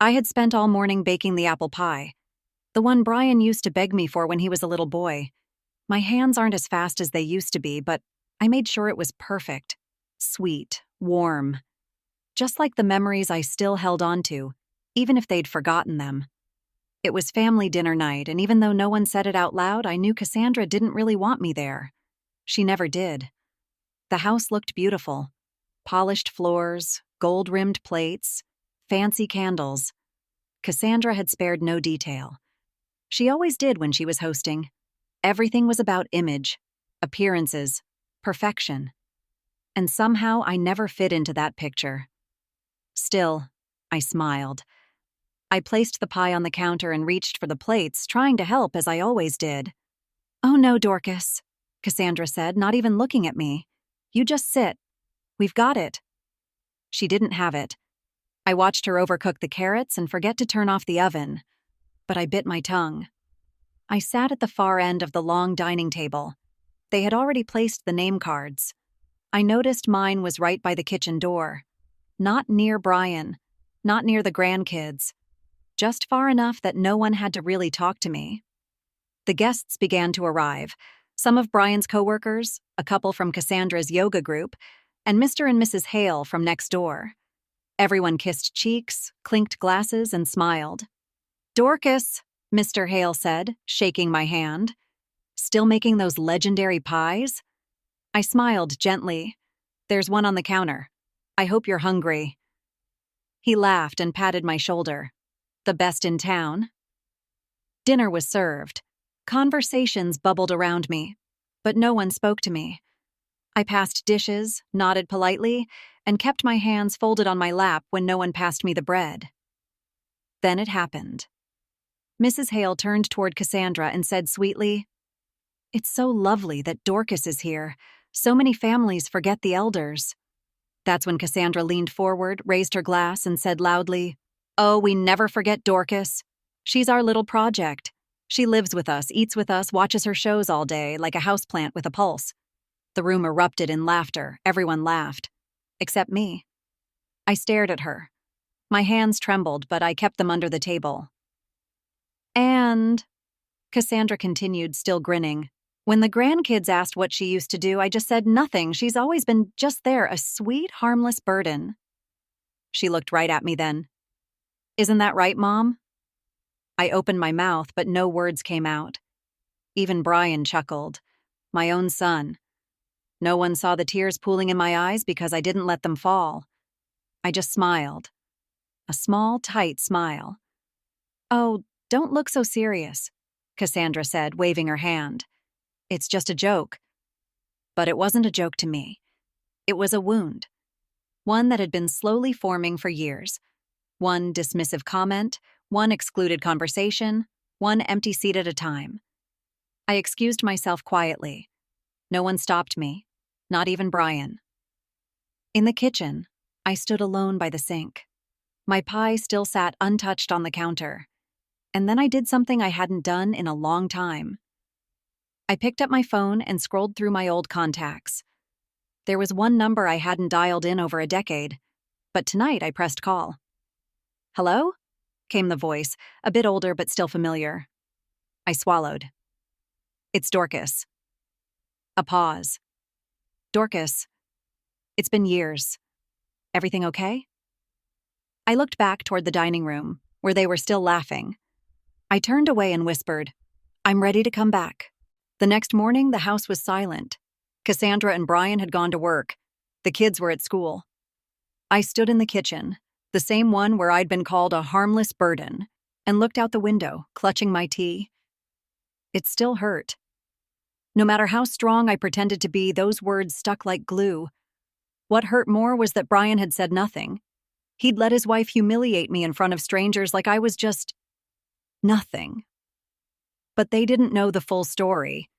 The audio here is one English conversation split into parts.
I had spent all morning baking the apple pie, the one Brian used to beg me for when he was a little boy. My hands aren't as fast as they used to be, but I made sure it was perfect, sweet, warm, just like the memories I still held on to, even if they'd forgotten them. It was family dinner night, and even though no one said it out loud, I knew Cassandra didn't really want me there. She never did. The house looked beautiful. Polished floors, gold-rimmed plates, fancy candles. Cassandra had spared no detail. She always did when she was hosting. Everything was about image, appearances, perfection. And somehow I never fit into that picture. Still, I smiled. I placed the pie on the counter and reached for the plates, trying to help as I always did. "Oh no, Dorcas," Cassandra said, not even looking at me. "You just sit. We've got it." She didn't have it. I watched her overcook the carrots and forget to turn off the oven, but I bit my tongue. I sat at the far end of the long dining table. They had already placed the name cards. I noticed mine was right by the kitchen door. Not near Brian, not near the grandkids, just far enough that no one had to really talk to me. The guests began to arrive. Some of Brian's coworkers, a couple from Cassandra's yoga group, and Mr. and Mrs. Hale from next door. Everyone kissed cheeks, clinked glasses, and smiled. "Dorcas," Mr. Hale said, shaking my hand. "Still making those legendary pies?" I smiled gently. "There's one on the counter. I hope you're hungry." He laughed and patted my shoulder. "The best in town?" Dinner was served. Conversations bubbled around me, but no one spoke to me. I passed dishes, nodded politely, and kept my hands folded on my lap when no one passed me the bread. Then it happened. Mrs. Hale turned toward Cassandra and said sweetly, "It's so lovely that Dorcas is here. So many families forget the elders." That's when Cassandra leaned forward, raised her glass, and said loudly, "Oh, we never forget Dorcas. She's our little project. She lives with us, eats with us, watches her shows all day, like a houseplant with a pulse." The room erupted in laughter. Everyone laughed. Except me. I stared at her. My hands trembled, but I kept them under the table. "And," Cassandra continued, still grinning, "when the grandkids asked what she used to do, I just said nothing. She's always been just there, a sweet, harmless burden." She looked right at me then. "Isn't that right, Mom?" I opened my mouth, but no words came out. Even Brian chuckled. My own son. No one saw the tears pooling in my eyes because I didn't let them fall. I just smiled. A small, tight smile. "Oh, don't look so serious," Cassandra said, waving her hand. "It's just a joke." But it wasn't a joke to me. It was a wound. One that had been slowly forming for years. One dismissive comment, one excluded conversation, one empty seat at a time. I excused myself quietly. No one stopped me, not even Brian. In the kitchen, I stood alone by the sink. My pie still sat untouched on the counter. And then I did something I hadn't done in a long time. I picked up my phone and scrolled through my old contacts. There was one number I hadn't dialed in over a decade, but tonight I pressed call. "Hello?" came the voice, a bit older but still familiar. I swallowed. "It's Dorcas." A pause. "Dorcas, it's been years. Everything okay?" I looked back toward the dining room, where they were still laughing. I turned away and whispered, "I'm ready to come back." The next morning, the house was silent. Cassandra and Brian had gone to work. The kids were at school. I stood in the kitchen, the same one where I'd been called a harmless burden, and looked out the window, clutching my tea. It still hurt. No matter how strong I pretended to be, those words stuck like glue. What hurt more was that Brian had said nothing. He'd let his wife humiliate me in front of strangers like I was just nothing. But they didn't know the full story.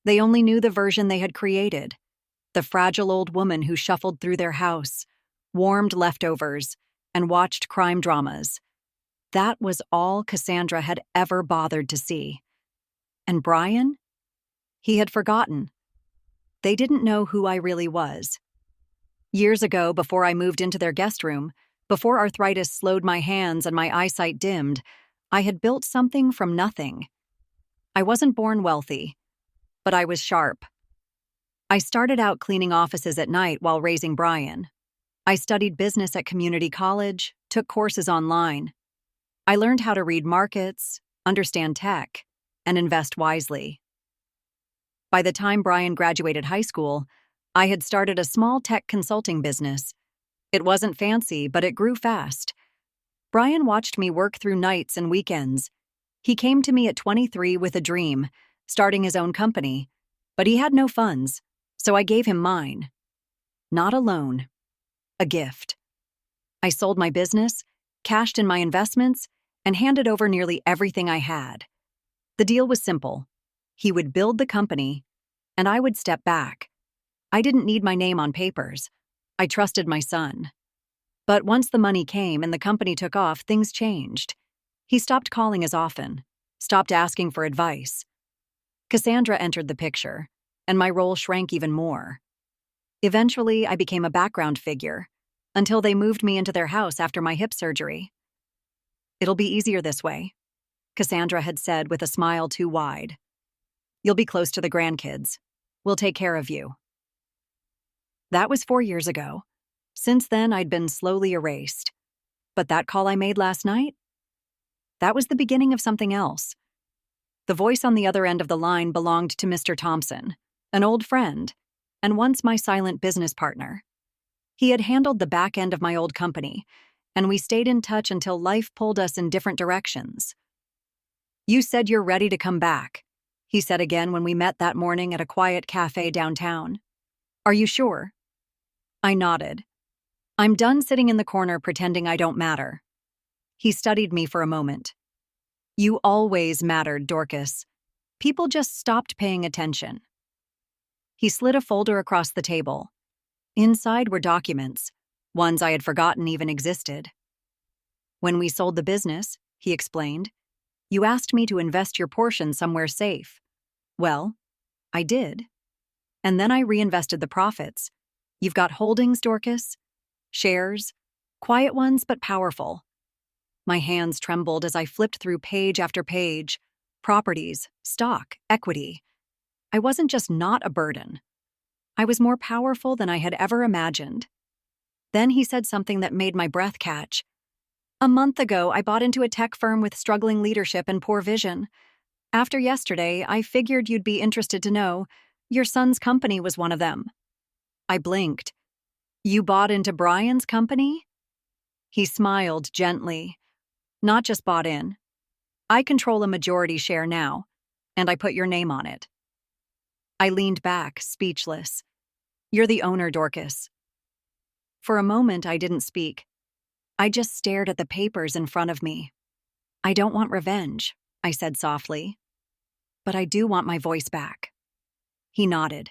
They only knew the version they had created. The fragile old woman who shuffled through their house, warmed leftovers, and watched crime dramas. That was all Cassandra had ever bothered to see. And Brian? He had forgotten. They didn't know who I really was. Years ago, before I moved into their guest room, Before arthritis slowed my hands and my eyesight dimmed, I had built something from nothing. I wasn't born wealthy, but I was sharp. I started out cleaning offices at night while raising Brian. I studied business at community college, took courses online. I learned how to read markets, understand tech, and invest wisely. By the time Brian graduated high school, I had started a small tech consulting business. It wasn't fancy, but it grew fast. Brian watched me work through nights and weekends. He came to me at 23 with a dream, starting his own company, but he had no funds, so I gave him mine. Not a loan, a gift. I sold my business, cashed in my investments, and handed over nearly everything I had. The deal was simple. He would build the company, and I would step back. I didn't need my name on papers. I trusted my son. But once the money came and the company took off, things changed. He stopped calling as often, stopped asking for advice. Cassandra entered the picture, and my role shrank even more. Eventually, I became a background figure, until they moved me into their house after my hip surgery. "It'll be easier this way," Cassandra had said with a smile too wide. "You'll be close to the grandkids. We'll take care of you." That was 4 years ago. Since then, I'd been slowly erased. But that call I made last night? That was the beginning of something else. The voice on the other end of the line belonged to Mr. Thompson, an old friend, and once my silent business partner. He had handled the back end of my old company, and we stayed in touch until life pulled us in different directions. "You said you're ready to come back," he said again when we met that morning at a quiet cafe downtown. "Are you sure?" I nodded. "I'm done sitting in the corner pretending I don't matter." He studied me for a moment. "You always mattered, Dorcas. People just stopped paying attention." He slid a folder across the table. Inside were documents, ones I had forgotten even existed. "When we sold the business," he explained, "you asked me to invest your portion somewhere safe. Well, I did. And then I reinvested the profits. You've got holdings, Dorcas? Shares, quiet ones but powerful." My hands trembled as I flipped through page after page. Properties, stock, equity. I wasn't just not a burden. I was more powerful than I had ever imagined. Then he said something that made my breath catch. "A month ago, I bought into a tech firm with struggling leadership and poor vision. After yesterday, I figured you'd be interested to know your son's company was one of them." I blinked. "You bought into Brian's company?" He smiled gently. "Not just bought in. I control a majority share now, and I put your name on it." I leaned back, speechless. "You're the owner, Dorcas." For a moment, I didn't speak. I just stared at the papers in front of me. "I don't want revenge," I said softly. "But I do want my voice back." He nodded.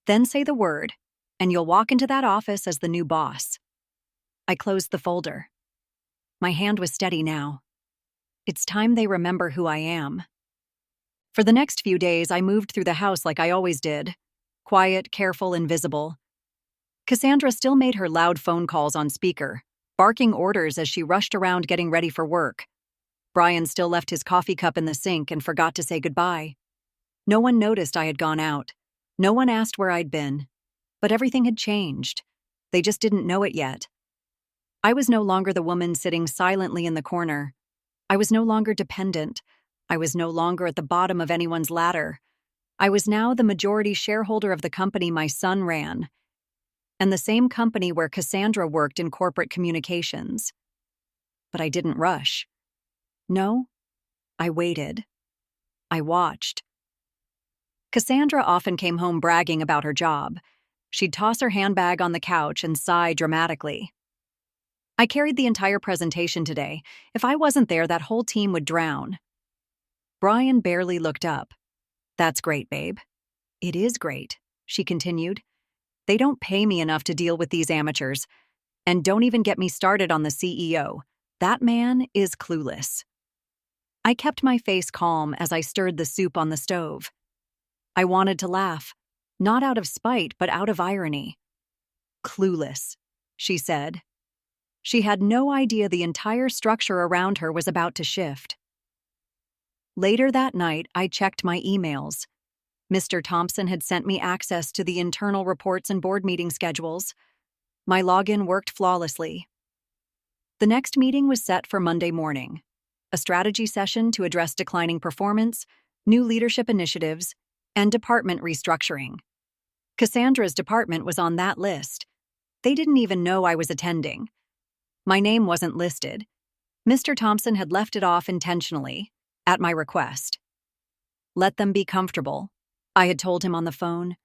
"Then say the word, and you'll walk into that office as the new boss." I closed the folder. My hand was steady now. It's time they remember who I am. For the next few days, I moved through the house like I always did. Quiet, careful, invisible. Cassandra still made her loud phone calls on speaker, barking orders as she rushed around getting ready for work. Brian still left his coffee cup in the sink and forgot to say goodbye. No one noticed I had gone out. No one asked where I'd been. But everything had changed. They just didn't know it yet. I was no longer the woman sitting silently in the corner. I was no longer dependent. I was no longer at the bottom of anyone's ladder. I was now the majority shareholder of the company my son ran, and the same company where Cassandra worked in corporate communications. But I didn't rush. No, I waited. I watched. Cassandra often came home bragging about her job. She'd toss her handbag on the couch and sigh dramatically. "I carried the entire presentation today. If I wasn't there, that whole team would drown." Brian barely looked up. "That's great, babe." "It is great," she continued. "They don't pay me enough to deal with these amateurs. And don't even get me started on the CEO. That man is clueless." I kept my face calm as I stirred the soup on the stove. I wanted to laugh, not out of spite, but out of irony. "Clueless," she said. She had no idea the entire structure around her was about to shift. Later that night, I checked my emails. Mr. Thompson had sent me access to the internal reports and board meeting schedules. My login worked flawlessly. The next meeting was set for Monday morning, a strategy session to address declining performance, new leadership initiatives, and department restructuring. Cassandra's department was on that list. They didn't even know I was attending. My name wasn't listed. Mr. Thompson had left it off intentionally, at my request. Let them be comfortable, I had told him on the phone.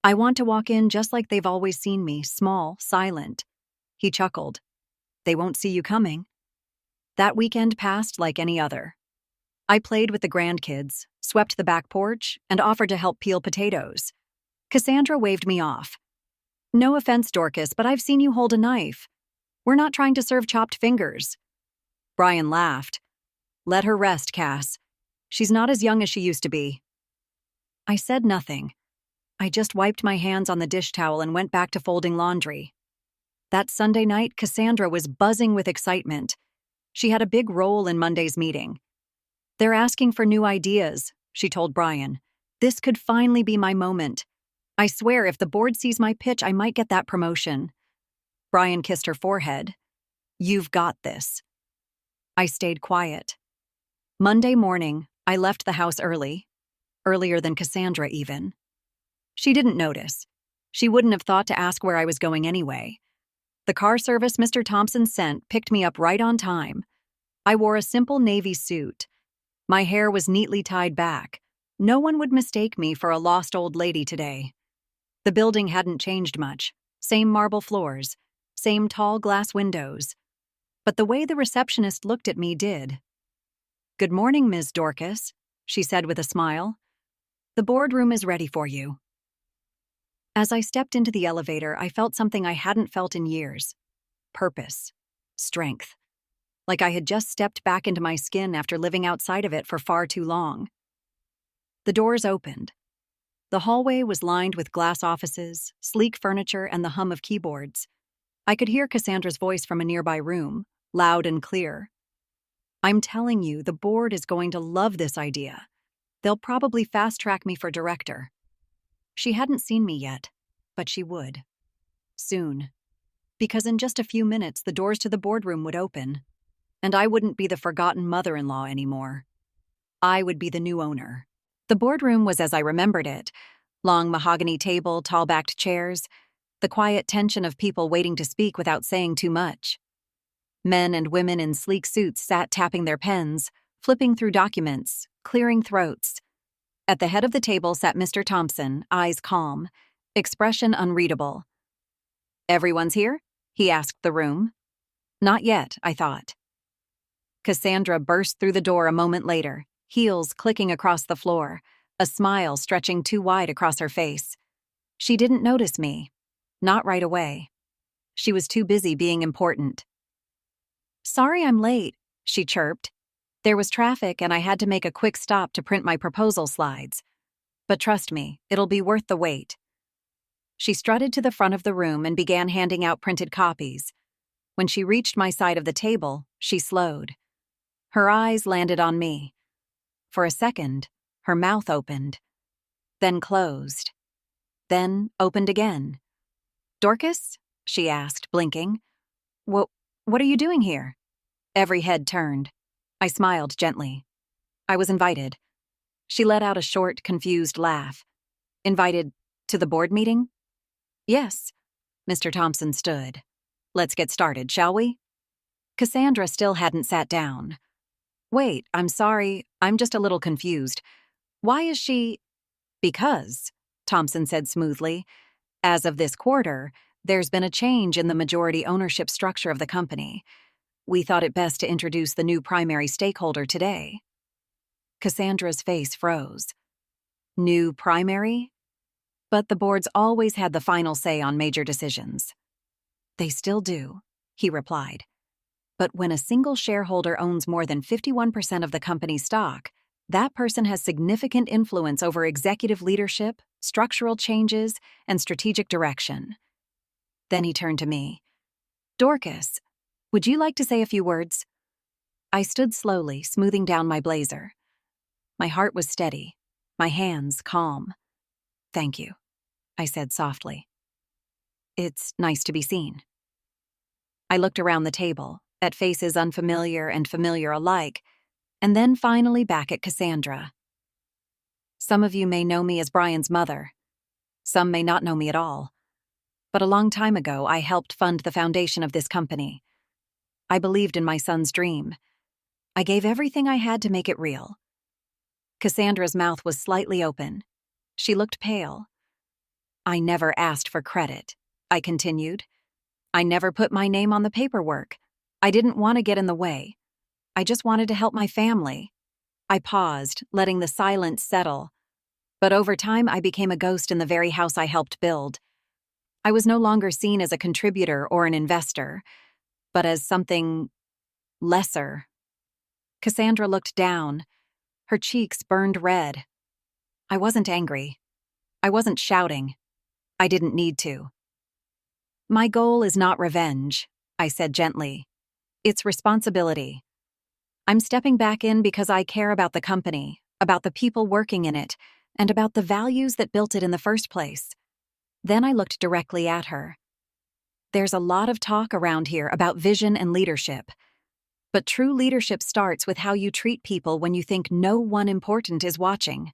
I want to walk in just like they've always seen me, small, silent. He chuckled. They won't see you coming. That weekend passed like any other. I played with the grandkids, swept the back porch, and offered to help peel potatoes. Cassandra waved me off. No offense, Dorcas, but I've seen you hold a knife. We're not trying to serve chopped fingers. Brian laughed. Let her rest, Cass. She's not as young as she used to be. I said nothing. I just wiped my hands on the dish towel and went back to folding laundry. That Sunday night, Cassandra was buzzing with excitement. She had a big role in Monday's meeting. They're asking for new ideas, she told Brian. This could finally be my moment. I swear if the board sees my pitch, I might get that promotion. Brian kissed her forehead. You've got this. I stayed quiet. Monday morning, I left the house early. Earlier than Cassandra, even. She didn't notice. She wouldn't have thought to ask where I was going anyway. The car service Mr. Thompson sent picked me up right on time. I wore a simple navy suit. My hair was neatly tied back. No one would mistake me for a lost old lady today. The building hadn't changed much. Same marble floors, same tall glass windows. But the way the receptionist looked at me did. Good morning, Ms. Dorcas, she said with a smile. The boardroom is ready for you. As I stepped into the elevator, I felt something I hadn't felt in years. Purpose. Strength. Like I had just stepped back into my skin after living outside of it for far too long. The doors opened. The hallway was lined with glass offices, sleek furniture, and the hum of keyboards. I could hear Cassandra's voice from a nearby room, loud and clear. I'm telling you, the board is going to love this idea. They'll probably fast-track me for director. She hadn't seen me yet, but she would. Soon. Because in just a few minutes, the doors to the boardroom would open, and I wouldn't be the forgotten mother-in-law anymore. I would be the new owner. The boardroom was as I remembered it. Long mahogany table, tall-backed chairs, the quiet tension of people waiting to speak without saying too much. Men and women in sleek suits sat tapping their pens, flipping through documents, clearing throats. At the head of the table sat Mr. Thompson, eyes calm, expression unreadable. Everyone's here? He asked the room. Not yet, I thought. Cassandra burst through the door a moment later, heels clicking across the floor, a smile stretching too wide across her face. She didn't notice me. Not right away. She was too busy being important. Sorry I'm late, she chirped. There was traffic and I had to make a quick stop to print my proposal slides. But trust me, it'll be worth the wait. She strutted to the front of the room and began handing out printed copies. When she reached my side of the table, she slowed. Her eyes landed on me. For a second, her mouth opened, then closed, then opened again. Dorcas? She asked, blinking. What are you doing here? Every head turned. I smiled gently. I was invited. She let out a short, confused laugh. Invited to the board meeting? Yes. Mr. Thompson stood. Let's get started, shall we? Cassandra still hadn't sat down. Wait, I'm sorry, I'm just a little confused. Why is she… Because, Thompson said smoothly, as of this quarter, there's been a change in the majority ownership structure of the company. We thought it best to introduce the new primary stakeholder today. Cassandra's face froze. New primary? But the board's always had the final say on major decisions. They still do, he replied. But when a single shareholder owns more than 51% of the company's stock, that person has significant influence over executive leadership, structural changes, and strategic direction. Then he turned to me. Dorcas, Would you like to say a few words? I stood slowly, smoothing down my blazer. My heart was steady, my hands calm. Thank you, I said softly. It's nice to be seen. I looked around the table, at faces unfamiliar and familiar alike, and then finally back at Cassandra. Some of you may know me as Brian's mother. Some may not know me at all. But a long time ago, I helped fund the foundation of this company. I believed in my son's dream. I gave everything I had to make it real. Cassandra's mouth was slightly open. She looked pale. I never asked for credit, I continued. I never put my name on the paperwork. I didn't want to get in the way. I just wanted to help my family. I paused, letting the silence settle. But over time, I became a ghost in the very house I helped build. I was no longer seen as a contributor or an investor, but as something lesser. Cassandra looked down. Her cheeks burned red. I wasn't angry. I wasn't shouting. I didn't need to. My goal is not revenge, I said gently. It's responsibility. I'm stepping back in because I care about the company, about the people working in it, and about the values that built it in the first place. Then I looked directly at her. There's a lot of talk around here about vision and leadership. But true leadership starts with how you treat people when you think no one important is watching.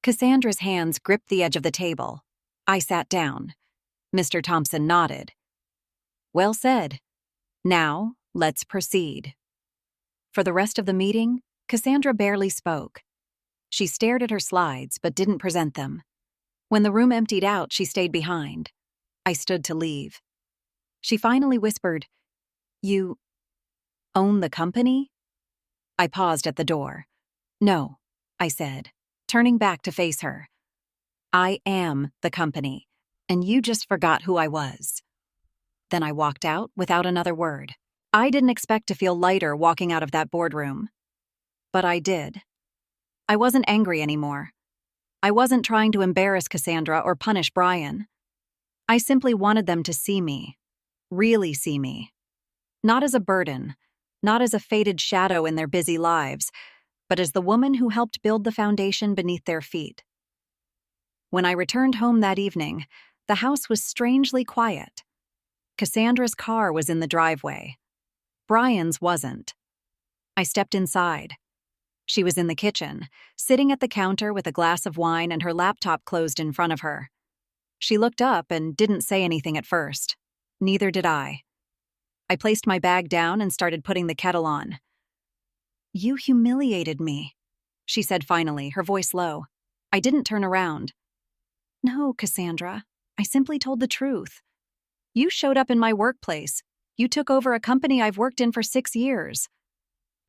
Cassandra's hands gripped the edge of the table. I sat down. Mr. Thompson nodded. Well said. Now, let's proceed. For the rest of the meeting, Cassandra barely spoke. She stared at her slides but didn't present them. When the room emptied out, she stayed behind. I stood to leave. She finally whispered, You own the company? I paused at the door. No, I said, turning back to face her. I am the company, and you just forgot who I was. Then I walked out without another word. I didn't expect to feel lighter walking out of that boardroom. But I did. I wasn't angry anymore. I wasn't trying to embarrass Cassandra or punish Brian. I simply wanted them to see me, really see me. Not as a burden, not as a faded shadow in their busy lives, but as the woman who helped build the foundation beneath their feet. When I returned home that evening, the house was strangely quiet. Cassandra's car was in the driveway. Brian's wasn't. I stepped inside. She was in the kitchen, sitting at the counter with a glass of wine and her laptop closed in front of her. She looked up and didn't say anything at first. Neither did I. I placed my bag down and started putting the kettle on. You humiliated me, she said finally, her voice low. I didn't turn around. No, Cassandra, I simply told the truth. You showed up in my workplace. You took over a company I've worked in for 6 years.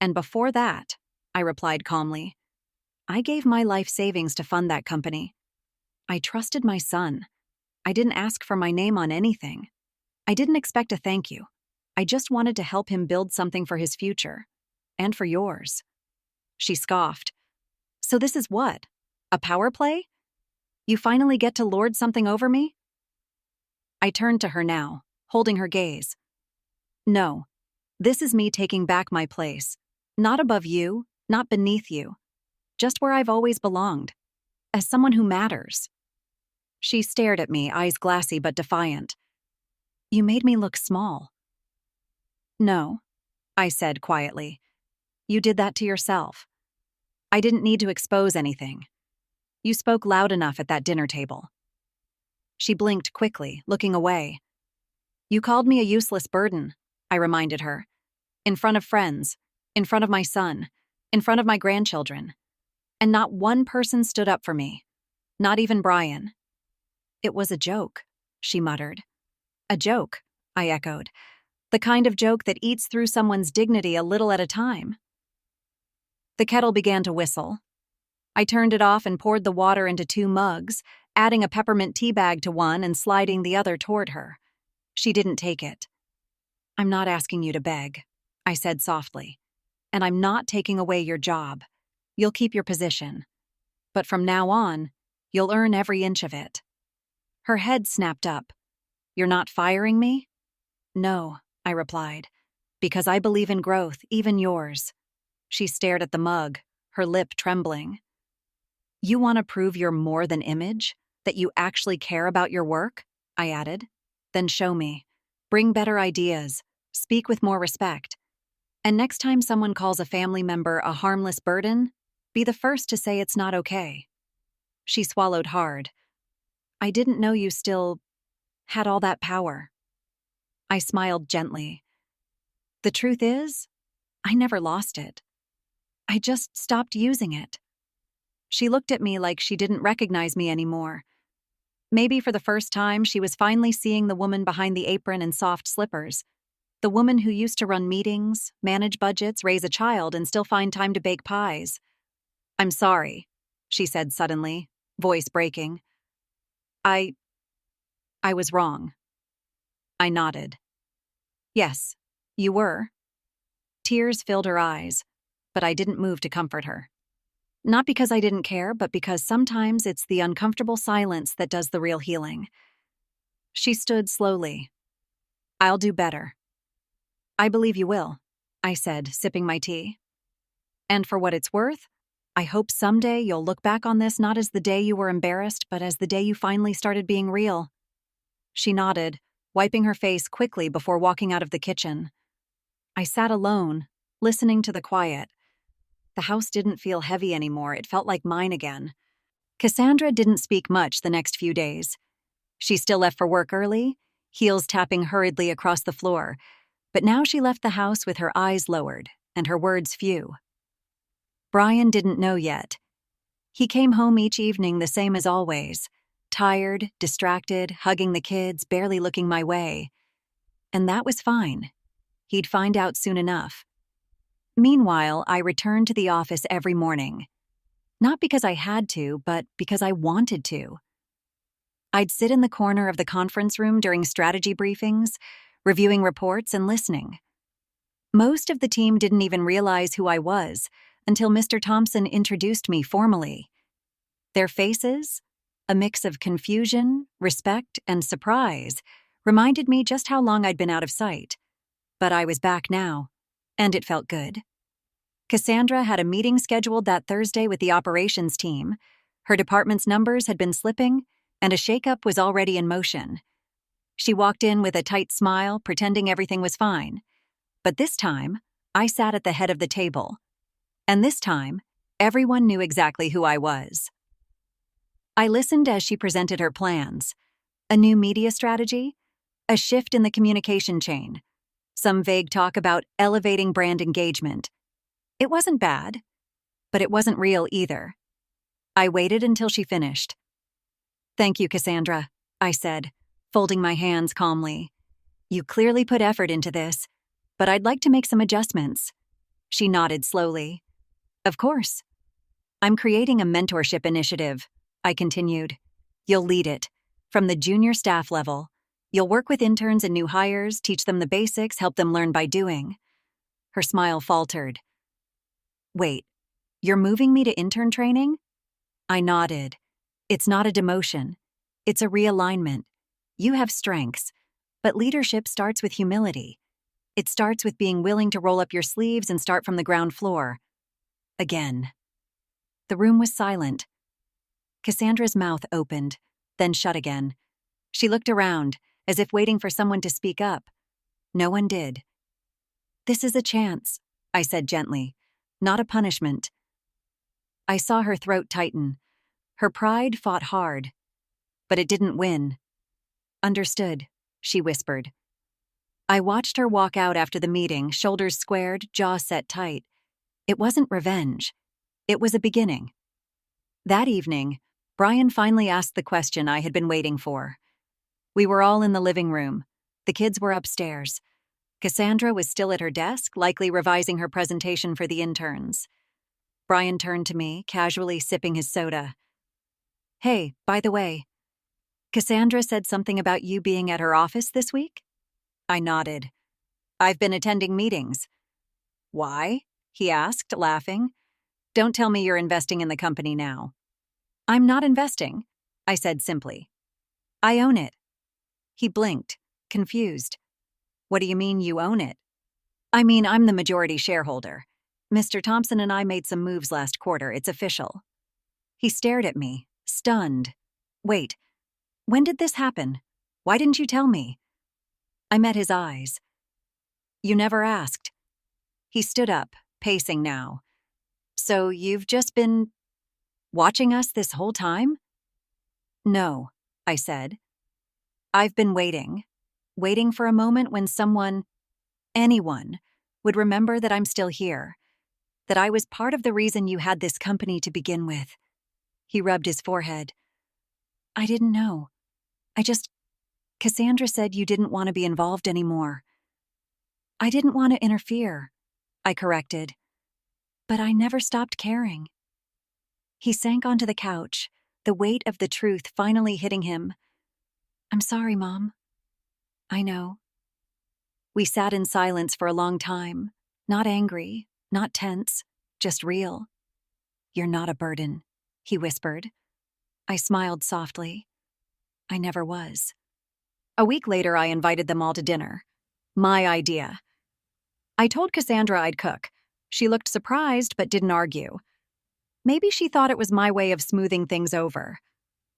And before that, I replied calmly, I gave my life savings to fund that company. I trusted my son. I didn't ask for my name on anything. I didn't expect a thank you. I just wanted to help him build something for his future. And for yours. She scoffed. So this is what? A power play? You finally get to lord something over me? I turned to her now, holding her gaze. No, this is me taking back my place. Not above you, not beneath you. Just where I've always belonged. As someone who matters. She stared at me, eyes glassy but defiant. You made me look small. No, I said quietly. You did that to yourself. I didn't need to expose anything. You spoke loud enough at that dinner table. She blinked quickly, looking away. You called me a useless burden, I reminded her. In front of friends, in front of my son, in front of my grandchildren. And not one person stood up for me. Not even Brian. It was a joke, she muttered. A joke, I echoed. The kind of joke that eats through someone's dignity a little at a time. The kettle began to whistle. I turned it off and poured the water into 2 mugs, adding a peppermint tea bag to one and sliding the other toward her. She didn't take it. I'm not asking you to beg, I said softly. And I'm not taking away your job. You'll keep your position. But from now on, you'll earn every inch of it. Her head snapped up. You're not firing me? No, I replied. Because I believe in growth, even yours. She stared at the mug, her lip trembling. You want to prove you're more than image? That you actually care about your work? I added. Then show me. Bring better ideas. Speak with more respect. And next time someone calls a family member a harmless burden, be the first to say it's not okay. She swallowed hard. I didn't know you still had all that power. I smiled gently. The truth is, I never lost it. I just stopped using it. She looked at me like she didn't recognize me anymore. Maybe for the first time, she was finally seeing the woman behind the apron and soft slippers. The woman who used to run meetings, manage budgets, raise a child, and still find time to bake pies. I'm sorry, she said suddenly, voice breaking. I was wrong. I nodded. Yes, you were. Tears filled her eyes, but I didn't move to comfort her. Not because I didn't care, but because sometimes it's the uncomfortable silence that does the real healing. She stood slowly. I'll do better. I believe you will, I said, sipping my tea. And for what it's worth, I hope someday you'll look back on this not as the day you were embarrassed, but as the day you finally started being real. She nodded, wiping her face quickly before walking out of the kitchen. I sat alone, listening to the quiet. The house didn't feel heavy anymore, it felt like mine again. Cassandra didn't speak much the next few days. She still left for work early, heels tapping hurriedly across the floor, but now she left the house with her eyes lowered and her words few. Brian didn't know yet. He came home each evening the same as always, tired, distracted, hugging the kids, barely looking my way. And that was fine. He'd find out soon enough. Meanwhile, I returned to the office every morning. Not because I had to, but because I wanted to. I'd sit in the corner of the conference room during strategy briefings, reviewing reports and listening. Most of the team didn't even realize who I was until Mr. Thompson introduced me formally. Their faces, a mix of confusion, respect, and surprise, reminded me just how long I'd been out of sight. But I was back now, and it felt good. Cassandra had a meeting scheduled that Thursday with the operations team. Her department's numbers had been slipping, and a shakeup was already in motion. She walked in with a tight smile, pretending everything was fine. But this time, I sat at the head of the table. And this time, everyone knew exactly who I was. I listened as she presented her plans. A new media strategy, a shift in the communication chain, some vague talk about elevating brand engagement. It wasn't bad, but it wasn't real either. I waited until she finished. Thank you, Cassandra, I said, folding my hands calmly. You clearly put effort into this, but I'd like to make some adjustments. She nodded slowly. Of course. I'm creating a mentorship initiative, I continued. You'll lead it, from the junior staff level. You'll work with interns and new hires, teach them the basics, help them learn by doing. Her smile faltered. Wait, you're moving me to intern training? I nodded. It's not a demotion. It's a realignment. You have strengths, but leadership starts with humility. It starts with being willing to roll up your sleeves and start from the ground floor. Again. The room was silent. Cassandra's mouth opened, then shut again. She looked around, as if waiting for someone to speak up. No one did. This is a chance, I said gently, not a punishment. I saw her throat tighten. Her pride fought hard, but it didn't win. Understood, she whispered. I watched her walk out after the meeting, shoulders squared, jaw set tight. It wasn't revenge. It was a beginning. That evening, Brian finally asked the question I had been waiting for. We were all in the living room. The kids were upstairs. Cassandra was still at her desk, likely revising her presentation for the interns. Brian turned to me, casually sipping his soda. Hey, by the way, Cassandra said something about you being at her office this week? I nodded. I've been attending meetings. Why? He asked, laughing. Don't tell me you're investing in the company now. I'm not investing, I said simply. I own it. He blinked, confused. What do you mean you own it? I mean, I'm the majority shareholder. Mr. Thompson and I made some moves last quarter. It's official. He stared at me, stunned. Wait, when did this happen? Why didn't you tell me? I met his eyes. You never asked. He stood up, pacing now. So you've just been watching us this whole time? No, I said. I've been waiting for a moment when someone, anyone, would remember that I'm still here, that I was part of the reason you had this company to begin with. He rubbed his forehead. I didn't know. Cassandra said you didn't want to be involved anymore. I didn't want to interfere, I corrected. But I never stopped caring. He sank onto the couch, the weight of the truth finally hitting him. I'm sorry, Mom. I know. We sat in silence for a long time, not angry, not tense, just real. You're not a burden, he whispered. I smiled softly. I never was. A week later, I invited them all to dinner. My idea. I told Cassandra I'd cook. She looked surprised but didn't argue. Maybe she thought it was my way of smoothing things over.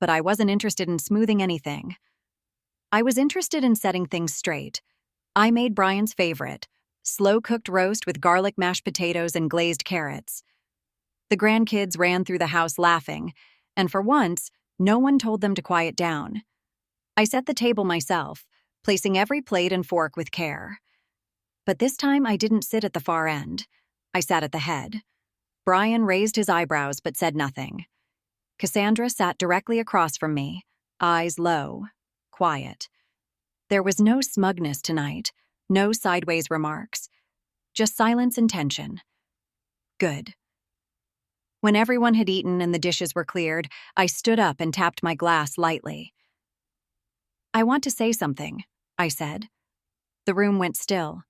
But I wasn't interested in smoothing anything. I was interested in setting things straight. I made Brian's favorite, slow-cooked roast with garlic mashed potatoes and glazed carrots. The grandkids ran through the house laughing, and for once, no one told them to quiet down. I set the table myself, placing every plate and fork with care. But this time I didn't sit at the far end. I sat at the head. Brian raised his eyebrows but said nothing. Cassandra sat directly across from me, eyes low, quiet. There was no smugness tonight, no sideways remarks, just silence and tension. Good. When everyone had eaten and the dishes were cleared, I stood up and tapped my glass lightly. I want to say something, I said. The room went still.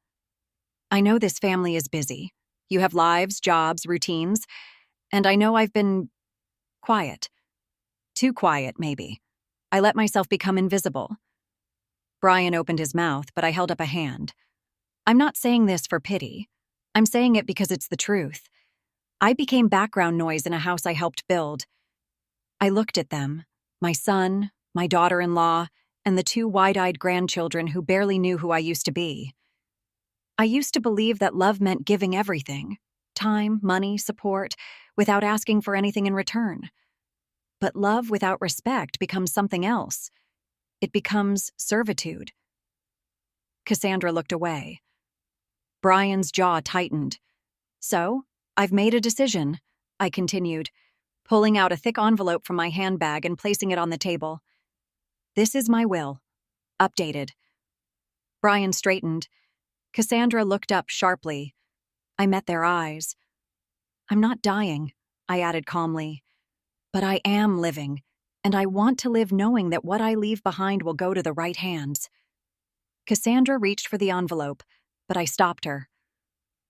I know this family is busy. You have lives, jobs, routines, and I know I've been quiet. Too quiet, maybe. I let myself become invisible. Brian opened his mouth, but I held up a hand. I'm not saying this for pity. I'm saying it because it's the truth. I became background noise in a house I helped build. I looked at them, my son, my daughter-in-law, and the two wide-eyed grandchildren who barely knew who I used to be. I used to believe that love meant giving everything, time, money, support, without asking for anything in return. But love without respect becomes something else. It becomes servitude. Cassandra looked away. Brian's jaw tightened. So, I've made a decision, I continued, pulling out a thick envelope from my handbag and placing it on the table. This is my will. Updated. Brian straightened. Cassandra looked up sharply. I met their eyes. I'm not dying, I added calmly. But I am living, and I want to live knowing that what I leave behind will go to the right hands. Cassandra reached for the envelope, but I stopped her.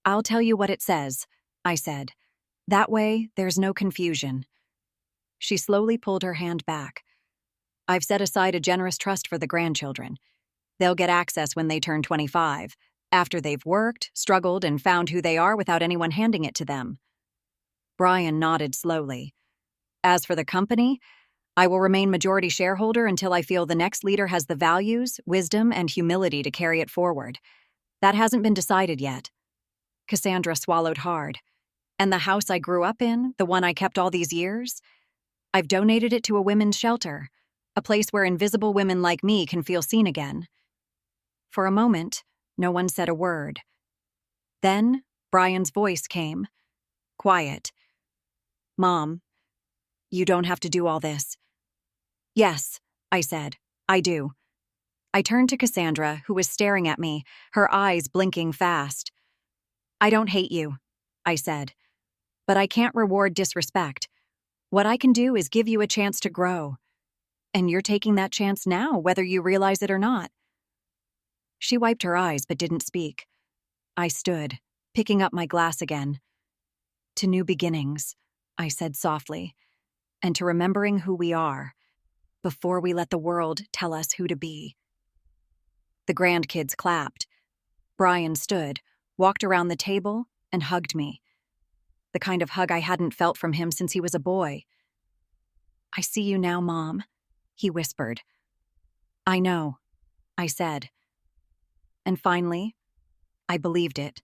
I'll tell you what it says, I said. That way, there's no confusion. She slowly pulled her hand back. I've set aside a generous trust for the grandchildren. They'll get access when they turn 25, after they've worked, struggled, and found who they are without anyone handing it to them. Brian nodded slowly. As for the company, I will remain majority shareholder until I feel the next leader has the values, wisdom, and humility to carry it forward. That hasn't been decided yet. Cassandra swallowed hard. And the house I grew up in, the one I kept all these years? I've donated it to a women's shelter, a place where invisible women like me can feel seen again. For a moment, no one said a word. Then, Brian's voice came. Quiet. Mom, you don't have to do all this. Yes, I said, I do. I turned to Cassandra, who was staring at me, her eyes blinking fast. I don't hate you, I said. But I can't reward disrespect. What I can do is give you a chance to grow. And you're taking that chance now, whether you realize it or not. She wiped her eyes but didn't speak. I stood, picking up my glass again. To new beginnings, I said softly, and to remembering who we are, before we let the world tell us who to be. The grandkids clapped, Brian stood, walked around the table, and hugged me. The kind of hug I hadn't felt from him since he was a boy. "I see you now, Mom," he whispered. "I know," I said. And finally, I believed it.